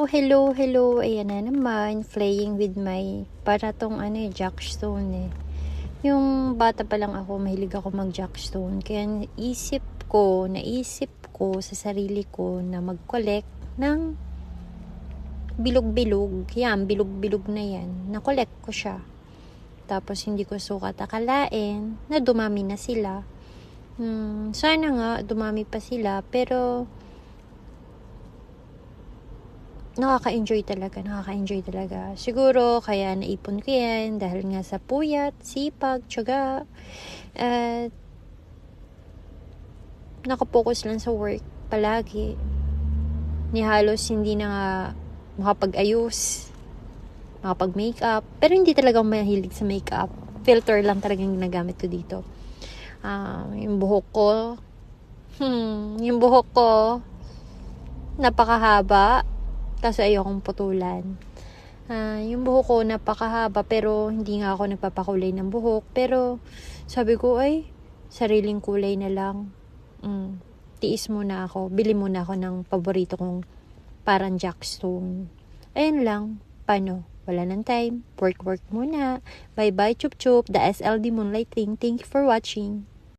Oh, hello, hello. Ayan na naman, playing with my, para tong jackstone eh. Yung bata pa lang ako, mahilig ako mag-jackstone. Kaya naisip ko sa sarili ko na mag-collect ng bilog-bilog. Yan, bilog-bilog na yan. Na-collect ko siya. Tapos hindi ko sukat akalain na dumami na sila. Sana nga dumami pa sila, pero nakaka-enjoy talaga. Siguro, kaya naipon ko yan dahil nga sa puyat, sipag, tiyaga, at nakapokus lang sa work palagi. Ni halos hindi na nga makapag-ayos, makapag-makeup. Pero hindi talaga ako mahilig sa makeup. Filter lang talagang ginagamit ko dito. Yung buhok ko, napakahaba. Kaso ayokong putulan. Yung buhok ko napakahaba pero hindi nga ako nagpapakulay ng buhok. Pero sabi ko ay sariling kulay na lang. Tiis muna ako. Bili muna ako ng paborito kong parang jackstone. Ayun lang. Paano? Wala ng time. Work muna. Bye-bye, chup-chup. The SLD Moonlighting. Thank you for watching.